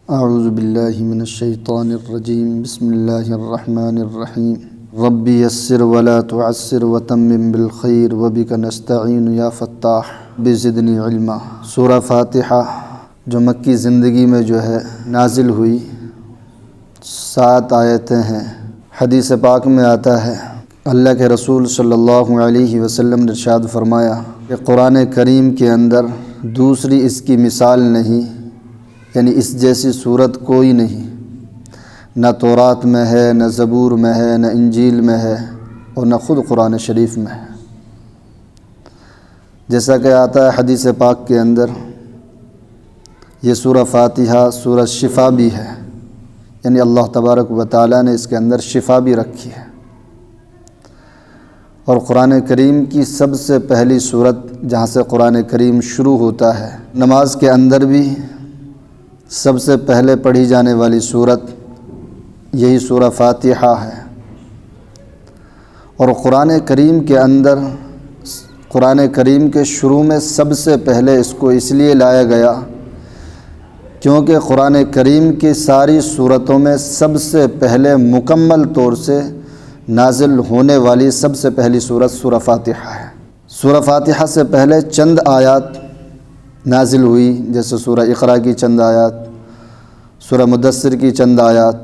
اعوذ باللہ من الشیطان الرجیم بسم اللہ الرحمن الرحیم ربی یسر ولا تعسر وتمم بالخیر وبک نستعین یا فتاح بزدنی علما۔ سورہ فاتحہ جو مکی زندگی میں نازل ہوئی 7 آیتیں ہیں۔ حدیث پاک میں آتا ہے اللہ کے رسول صلی اللہ علیہ وسلم نے ارشاد فرمایا کہ قرآن کریم کے اندر دوسری اس کی مثال نہیں، یعنی اس جیسی صورت کوئی نہیں، نہ تورات میں ہے، نہ زبور میں ہے، نہ انجیل میں ہے، اور نہ خود قرآن شریف میں ہے۔ جیسا کہ آتا ہے حدیث پاک کے اندر، یہ سورہ فاتحہ سورہ شفا بھی ہے، یعنی اللہ تبارک و تعالیٰ نے اس کے اندر شفا بھی رکھی ہے۔ اور قرآن کریم کی سب سے پہلی صورت جہاں سے قرآن کریم شروع ہوتا ہے، نماز کے اندر بھی سب سے پہلے پڑھی جانے والی صورت یہی سورہ فاتحہ ہے۔ اور قرآن کریم کے اندر قرآن کریم کے شروع میں سب سے پہلے اس کو اس لیے لایا گیا کیونکہ قرآن کریم کی ساری صورتوں میں سب سے پہلے مکمل طور سے نازل ہونے والی سب سے پہلی صورت سورہ فاتحہ ہے۔ سورہ فاتحہ سے پہلے چند آیات نازل ہوئی، جیسے سورہ اقرا کی چند آیات، سورہ مدثر کی چند آیات،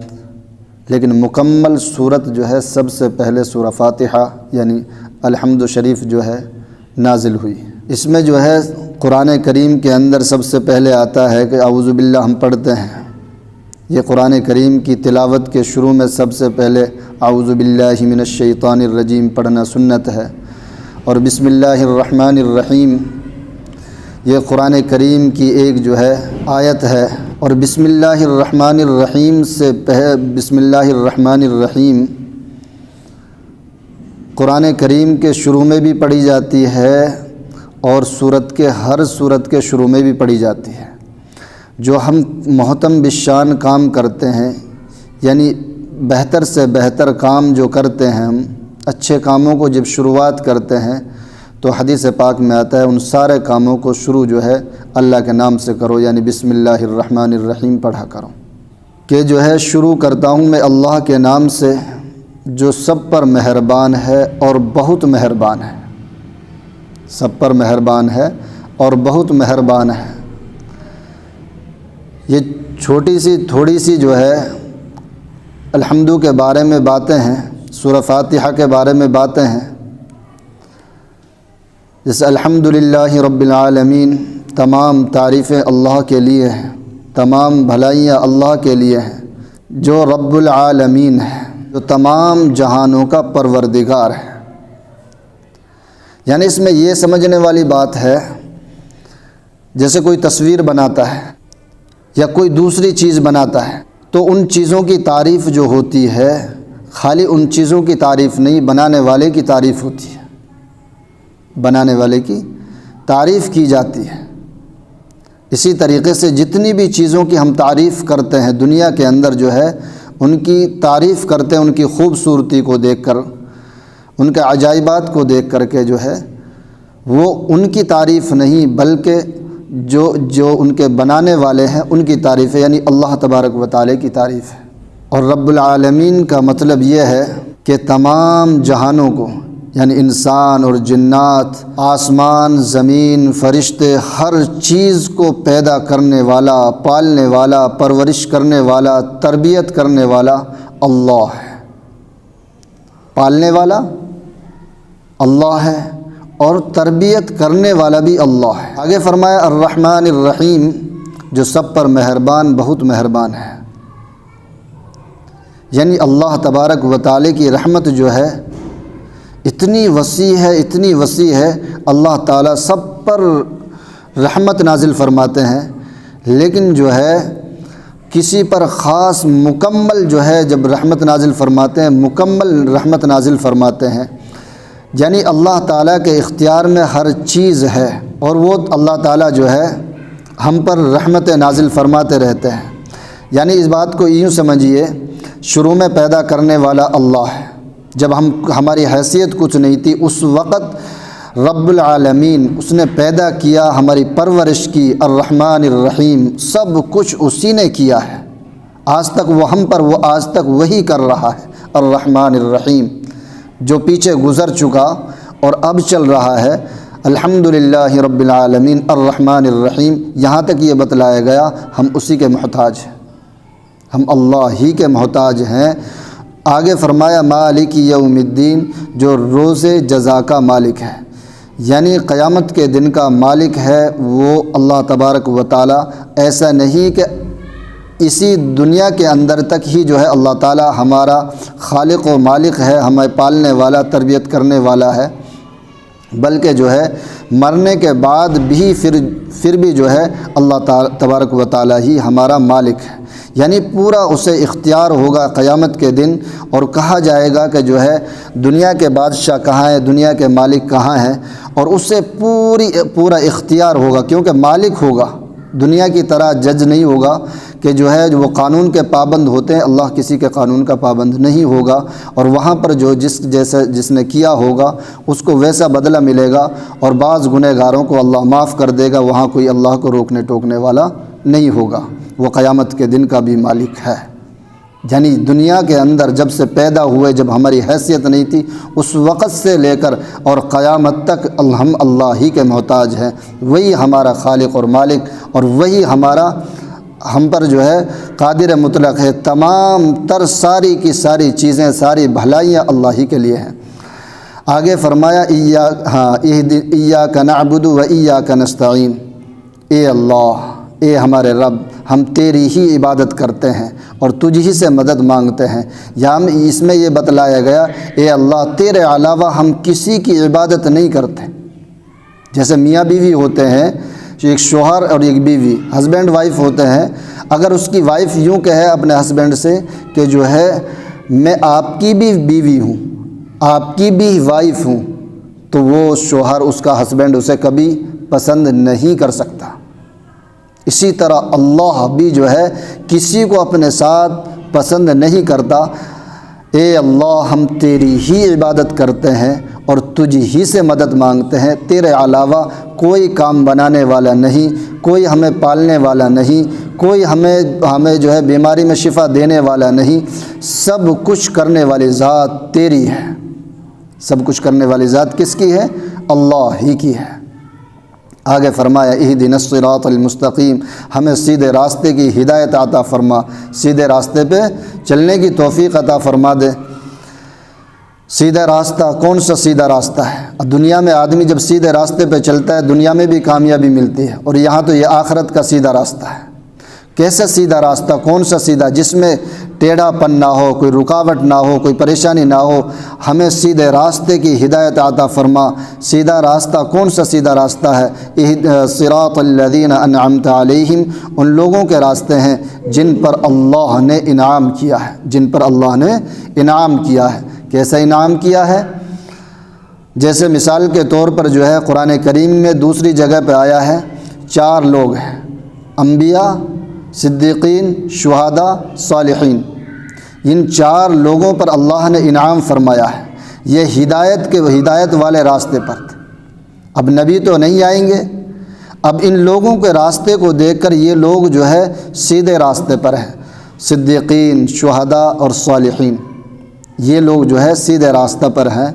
لیکن مکمل صورت سب سے پہلے سورہ فاتحہ یعنی الحمد شریف نازل ہوئی۔ اس میں قرآن کریم کے اندر سب سے پہلے آتا ہے کہ اعوذ باللہ ہم پڑھتے ہیں۔ یہ قرآن کریم کی تلاوت کے شروع میں سب سے پہلے اعوذ باللہ من الشیطان الرجیم پڑھنا سنت ہے، اور بسم اللہ الرحمن الرحیم یہ قرآن کریم کی ایک آیت ہے۔ اور بسم اللہ الرحمن الرحیم سے بسم اللہ الرحمن الرحیم قرآن کریم کے شروع میں بھی پڑھی جاتی ہے اور ہر صورت کے شروع میں بھی پڑھی جاتی ہے۔ جو ہم محتم بالشان کام کرتے ہیں، یعنی بہتر سے بہتر کام جو کرتے ہیں، ہم اچھے کاموں کو جب شروعات کرتے ہیں تو حدیث پاک میں آتا ہے ان سارے کاموں کو شروع اللہ کے نام سے کرو، یعنی بسم اللہ الرحمن الرحیم پڑھا کرو۔ کہ شروع کرتا ہوں میں اللہ کے نام سے جو سب پر مہربان ہے اور بہت مہربان ہے، سب پر مہربان ہے اور بہت مہربان ہے۔ یہ چھوٹی سی تھوڑی سی الحمد کے بارے میں باتیں ہیں، سورہ فاتحہ کے بارے میں باتیں ہیں، جیسے الحمدللہ رب العالمین، تمام تعریفیں اللہ کے لیے ہیں، تمام بھلائیاں اللہ کے لیے ہیں، جو رب العالمین ہے، جو تمام جہانوں کا پروردگار ہے۔ یعنی اس میں یہ سمجھنے والی بات ہے، جیسے کوئی تصویر بناتا ہے یا کوئی دوسری چیز بناتا ہے تو ان چیزوں کی تعریف جو ہوتی ہے خالی ان چیزوں کی تعریف نہیں، بنانے والے کی تعریف ہوتی ہے، بنانے والے کی تعریف کی جاتی ہے۔ اسی طریقے سے جتنی بھی چیزوں کی ہم تعریف کرتے ہیں دنیا کے اندر ان کی تعریف کرتے ہیں، ان کی خوبصورتی کو دیکھ کر، ان کے عجائبات کو دیکھ کر کے وہ ان کی تعریف نہیں بلکہ جو ان کے بنانے والے ہیں ان کی تعریف ہے، یعنی اللہ تبارک و تعالی کی تعریف ہے۔ اور رب العالمین کا مطلب یہ ہے کہ تمام جہانوں کو، یعنی انسان اور جنات، آسمان، زمین، فرشتے، ہر چیز کو پیدا کرنے والا، پالنے والا، پرورش کرنے والا، تربیت کرنے والا اللہ ہے۔ پالنے والا اللہ ہے اور تربیت کرنے والا بھی اللہ ہے۔ آگے فرمایا الرحمن الرحیم، جو سب پر مہربان بہت مہربان ہے، یعنی اللہ تبارک و تعالی کی رحمت اتنی وسیع ہے، اتنی وسیع ہے، اللہ تعالیٰ سب پر رحمت نازل فرماتے ہیں، لیکن کسی پر خاص مکمل جب رحمت نازل فرماتے ہیں، مکمل رحمت نازل فرماتے ہیں، یعنی اللہ تعالیٰ کے اختیار میں ہر چیز ہے اور وہ اللہ تعالیٰ ہم پر رحمت نازل فرماتے رہتے ہیں۔ یعنی اس بات کو یوں سمجھیے، شروع میں پیدا کرنے والا اللہ ہے، جب ہماری حیثیت کچھ نہیں تھی اس وقت رب العالمین، اس نے پیدا کیا، ہماری پرورش کی، الرحمن الرحیم، سب کچھ اسی نے کیا ہے، آج تک وہ ہم پر، وہ آج تک وہی کر رہا ہے، الرحمن الرحیم، جو پیچھے گزر چکا اور اب چل رہا ہے۔ الحمدللہ رب العالمین الرحمن الرحیم، یہاں تک یہ بتلایا گیا ہم اسی کے محتاج ہیں، ہم اللہ ہی کے محتاج ہیں۔ آگے فرمایا مالک یوم الدین، جو روز جزا کا مالک ہے، یعنی قیامت کے دن کا مالک ہے وہ اللہ تبارک و تعالی۔ ایسا نہیں کہ اسی دنیا کے اندر تک ہی جو ہے اللہ تعالی ہمارا خالق و مالک ہے، ہمیں پالنے والا، تربیت کرنے والا ہے، بلکہ جو ہے مرنے کے بعد بھی پھر بھی جو ہے اللہ تبارک و تعالی ہی ہمارا مالک ہے، یعنی پورا اسے اختیار ہوگا قیامت کے دن، اور کہا جائے گا کہ جو ہے دنیا کے بادشاہ کہاں ہیں، دنیا کے مالک کہاں ہیں، اور اس سے پورا اختیار ہوگا، کیونکہ مالک ہوگا، دنیا کی طرح جج نہیں ہوگا کہ جو ہے وہ قانون کے پابند ہوتے ہیں، اللہ کسی کے قانون کا پابند نہیں ہوگا، اور وہاں پر جو جس نے کیا ہوگا اس کو ویسا بدلہ ملے گا، اور بعض گنہگاروں کو اللہ معاف کر دے گا، وہاں کوئی اللہ کو روکنے ٹوکنے والا نہیں ہوگا، وہ قیامت کے دن کا بھی مالک ہے۔ یعنی دنیا کے اندر جب سے پیدا ہوئے، جب ہماری حیثیت نہیں تھی، اس وقت سے لے کر اور قیامت تک ہم اللہ ہی کے محتاج ہیں، وہی ہمارا خالق اور مالک، اور وہی ہم پر جو ہے قادر مطلق ہے، تمام تر ساری کی ساری چیزیں، ساری بھلائیاں اللہ ہی کے لیے ہیں۔ آگے فرمایا ایاک نعبد و ایاک نستعین، اے اللہ، اے ہمارے رب، ہم تیری ہی عبادت کرتے ہیں اور تجھ ہی سے مدد مانگتے ہیں۔ یہاں اس میں یہ بتلایا گیا، اے اللہ، تیرے علاوہ ہم کسی کی عبادت نہیں کرتے۔ جیسے میاں بیوی ہوتے ہیں، ایک شوہر اور ایک بیوی، ہسبینڈ وائف ہوتے ہیں، اگر اس کی وائف یوں کہے اپنے ہسبینڈ سے کہ جو ہے میں آپ کی بھی بیوی ہوں، آپ کی بھی وائف ہوں، تو وہ شوہر، اس کا ہسبینڈ اسے کبھی پسند نہیں کر سکتا۔ اسی طرح اللہ بھی جو ہے کسی کو اپنے ساتھ پسند نہیں کرتا۔ اے اللہ، ہم تیری ہی عبادت کرتے ہیں اور تجھ ہی سے مدد مانگتے ہیں، تیرے علاوہ کوئی کام بنانے والا نہیں، کوئی ہمیں پالنے والا نہیں، کوئی ہمیں جو ہے بیماری میں شفا دینے والا نہیں، سب کچھ کرنے والی ذات تیری ہے۔ سب کچھ کرنے والی ذات کس کی ہے؟ اللہ ہی کی ہے۔ آگے فرمایا اہدنا الصراط المستقیم، ہمیں سیدھے راستے کی ہدایت عطا فرما، سیدھے راستے پہ چلنے کی توفیق عطا فرما دے۔ سیدھا راستہ کون سا سیدھا راستہ ہے؟ دنیا میں آدمی جب سیدھے راستے پہ چلتا ہے دنیا میں بھی کامیابی ملتی ہے، اور یہاں تو یہ آخرت کا سیدھا راستہ ہے۔ کیسا سیدھا راستہ؟ کون سا سیدھا؟ جس میں ٹیڑھا پن نہ ہو، کوئی رکاوٹ نہ ہو، کوئی پریشانی نہ ہو، ہمیں سیدھے راستے کی ہدایت عطا فرما۔ سیدھا راستہ کون سا سیدھا راستہ ہے؟ صراط الذین انعمت علیہم، ان لوگوں کے راستے ہیں جن پر اللہ نے انعام کیا ہے، جن پر اللہ نے انعام کیا ہے۔ کیسا انعام کیا ہے؟ جیسے مثال کے طور پر جو ہے قرآن کریم میں دوسری جگہ پہ آیا ہے، 4 لوگ ہیں، انبیاء، صدیقین، شہداء، صالحین، ان 4 لوگوں پر اللہ نے انعام فرمایا ہے، یہ ہدایت والے راستے پر تھے۔ اب نبی تو نہیں آئیں گے، اب ان لوگوں کے راستے کو دیکھ کر یہ لوگ جو ہے سیدھے راستے پر ہیں، صدیقین، شہداء اور صالحین، یہ لوگ جو ہے سیدھے راستہ پر ہیں۔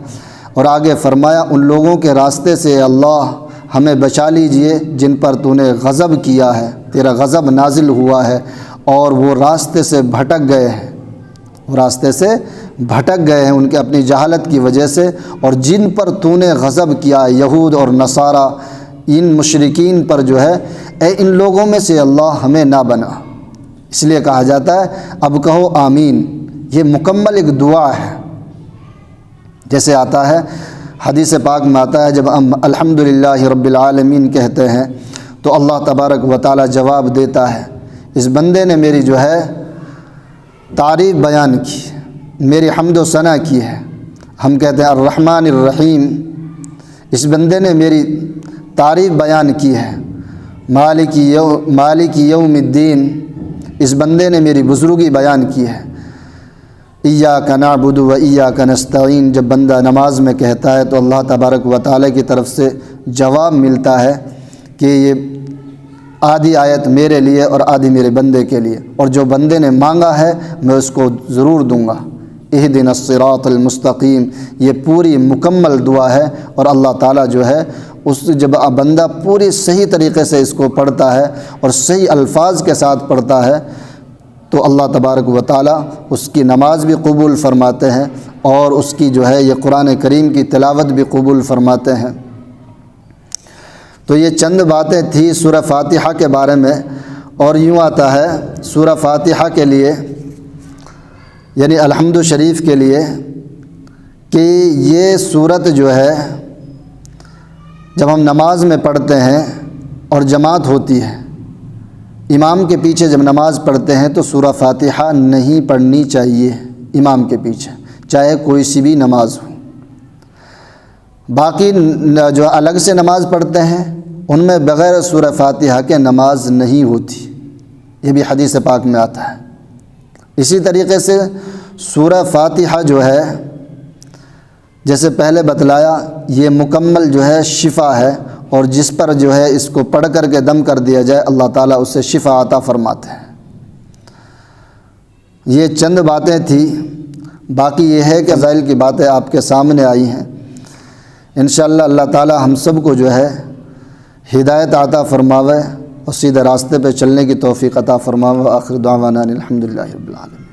اور آگے فرمایا ان لوگوں کے راستے سے اللہ ہمیں بچا لیجئے جن پر تو نے غضب کیا ہے، تیرا غضب نازل ہوا ہے اور وہ راستے سے بھٹک گئے ہیں، وہ راستے سے بھٹک گئے ہیں ان کے اپنی جہالت کی وجہ سے، اور جن پر تو نے غضب کیا، یہود اور نصارہ، ان مشرکین پر جو ہے، اے ان لوگوں میں سے اللہ ہمیں نہ بنا۔ اس لیے کہا جاتا ہے اب کہو آمین، یہ مکمل ایک دعا ہے۔ جیسے آتا ہے حدیث پاک میں آتا ہے جب ہم الحمدللہ رب العالمین کہتے ہیں تو اللہ تبارک و تعالی جواب دیتا ہے، اس بندے نے میری جو ہے تعریف بیان کی، میری حمد و ثنا کی ہے۔ ہم کہتے ہیں الرحمن الرحیم، اس بندے نے میری تعریف بیان کی ہے۔ مالک یوم الدین، اس بندے نے میری بزرگی بیان کی ہے۔ ایاک نعبد و ایاک نستعین جب بندہ نماز میں کہتا ہے تو اللہ تبارک و تعالی کی طرف سے جواب ملتا ہے کہ یہ آدھی آیت میرے لیے اور آدھی میرے بندے کے لیے، اور جو بندے نے مانگا ہے میں اس کو ضرور دوں گا۔ اہدنا الصراط المستقیم، یہ پوری مکمل دعا ہے، اور اللہ تعالیٰ جو ہے اس جب بندہ پوری صحیح طریقے سے اس کو پڑھتا ہے اور صحیح الفاظ کے ساتھ پڑھتا ہے تو اللہ تبارک و تعالیٰ اس کی نماز بھی قبول فرماتے ہیں اور اس کی جو ہے یہ قرآن کریم کی تلاوت بھی قبول فرماتے ہیں۔ تو یہ چند باتیں تھیں سورہ فاتحہ کے بارے میں، اور یوں آتا ہے سورہ فاتحہ کے لیے یعنی الحمد شریف کے لیے کہ یہ سورت جو ہے جب ہم نماز میں پڑھتے ہیں اور جماعت ہوتی ہے، امام کے پیچھے جب نماز پڑھتے ہیں تو سورہ فاتحہ نہیں پڑھنی چاہیے امام کے پیچھے، چاہے کوئی سی بھی نماز ہو۔ باقی جو الگ سے نماز پڑھتے ہیں ان میں بغیر سورہ فاتحہ کے نماز نہیں ہوتی، یہ بھی حدیث پاک میں آتا ہے۔ اسی طریقے سے سورہ فاتحہ جو ہے جیسے پہلے بتلایا یہ مکمل جو ہے شفا ہے، اور جس پر جو ہے اس کو پڑھ کر کے دم کر دیا جائے اللہ تعالیٰ اسے شفا عطا فرماتے ہیں۔ یہ چند باتیں تھیں، باقی یہ ہے کہ فضائل کی باتیں آپ کے سامنے آئی ہیں۔ انشاءاللہ اللہ تعالیٰ ہم سب کو جو ہے ہدایت عطا فرماوے اور سیدھے راستے پہ چلنے کی توفیق عطا فرماوے۔ آخر دعوانا الحمدللہ رب العالمین۔